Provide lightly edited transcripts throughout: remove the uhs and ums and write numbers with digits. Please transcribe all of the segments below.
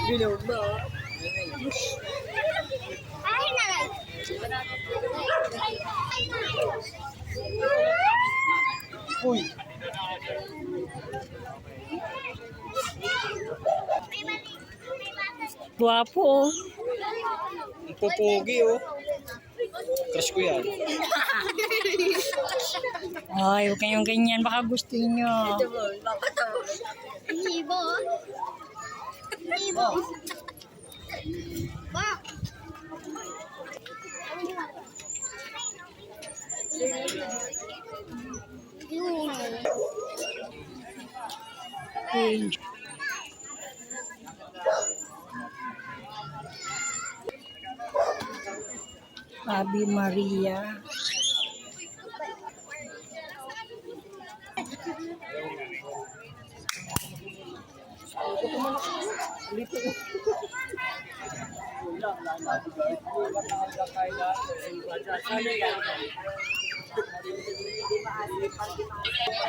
Ginaw na. Uy. Guwapo. Ang pupugi oh. Crush ko yan. Ay, huwag kayong ganyan. Baka gusto nyo. Ibo. Ibo. Bak. Angel. Ave Maria.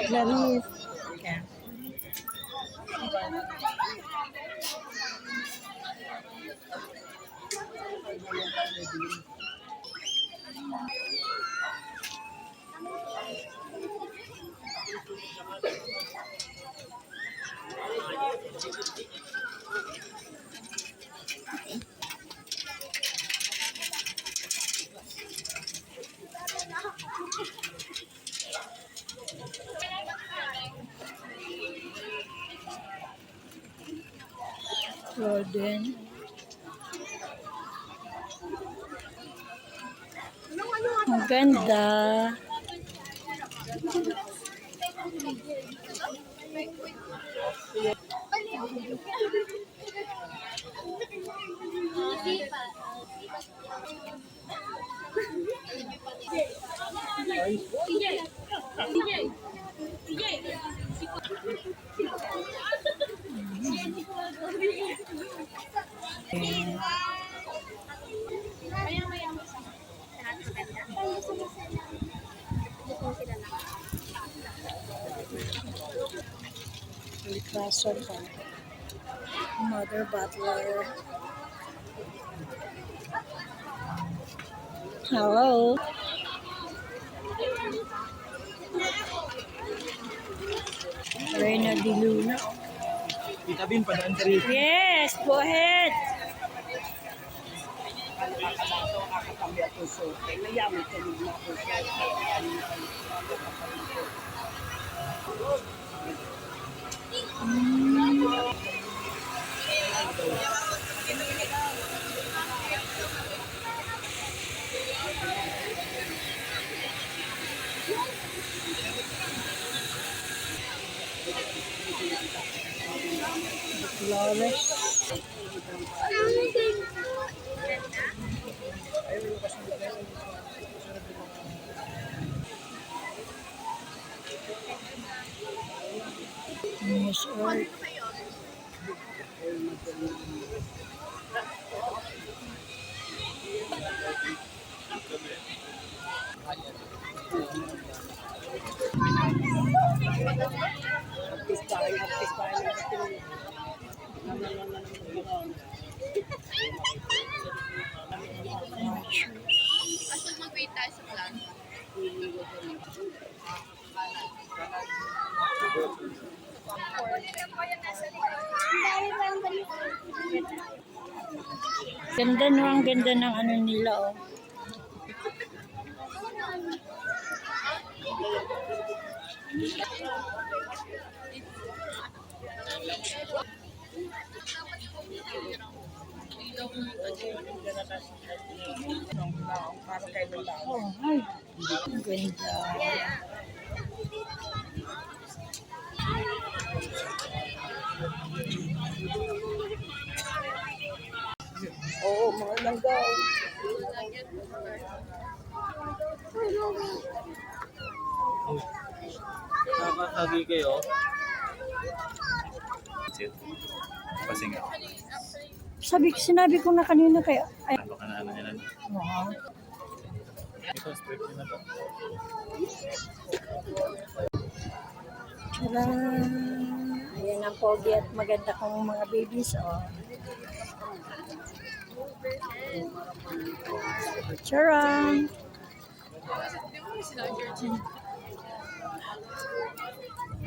Laris. Okay. Roden. Ang ganda. Litraso pa. Mother Butler. Hello. Reyna de Luna. Tita Bin, padaan ka rin. Yes, go ahead. Flores. Miss Earth. Asa mag-wait tayo sa plan? Ganda no, ang ganda ng ano nila oh. Oh, ay. Ang ganda. Oo, mga langgaw. Nakakagi kayo. Pasinga. Sinabi ko na kanina kaya. Ay. Baka na ano nila. Wow. Ito, strip na to. Tara! Ayan ang pogi at maganda kong mga babies. Oh. Charan!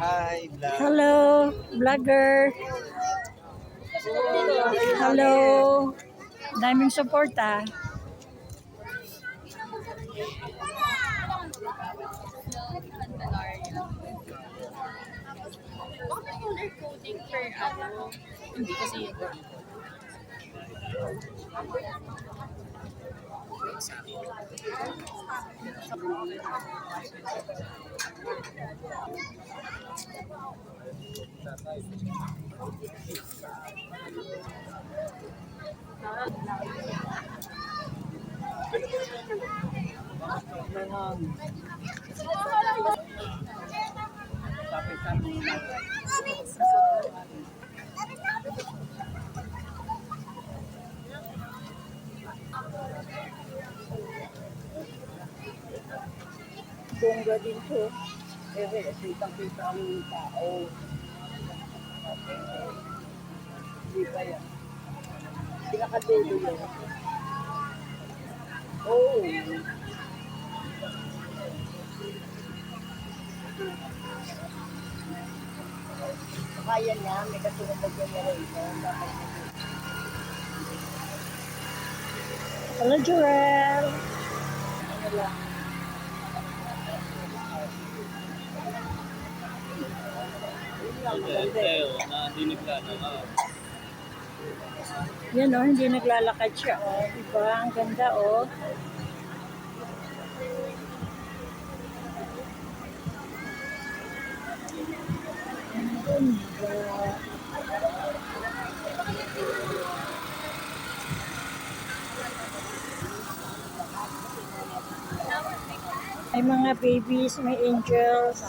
Hi, vlog. Hello, vlogger! Hello! Daming suporta. Bakit color coding per ano? Hindi kasi Bongga din to. Kitang-kita ang tao. Hindi pa yan. Pinakadulo yun. Oo. Kaya niya, may kasunod na generation. Hello, Joel! Ano lang. Yun lang, maganda eh. Nadinig ka na. Yan oh, hindi naglalakad siya oh. Diba? Ang ganda oh. Ang ganda. May mga babies, may angels.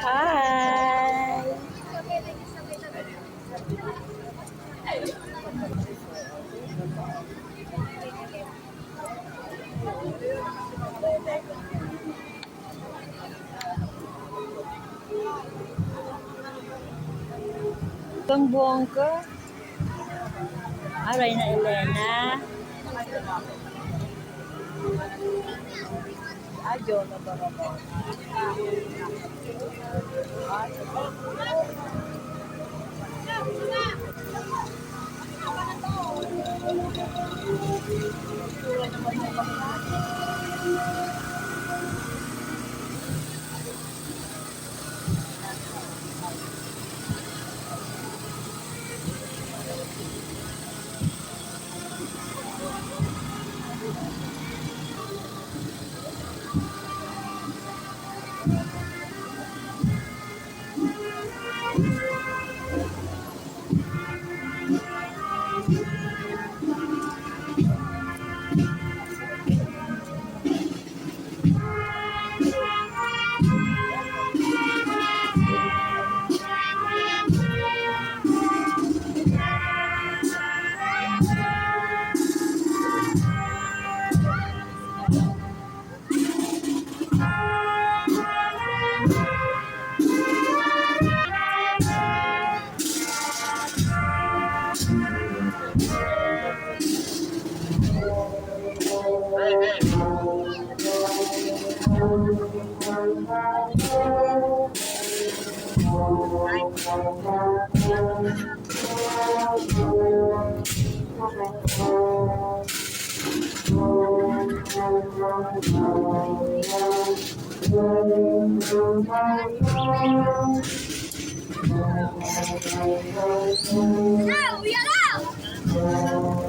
Hi! Bang bongga. Aray na Elena. Adyo na ba naman? Now, we are out!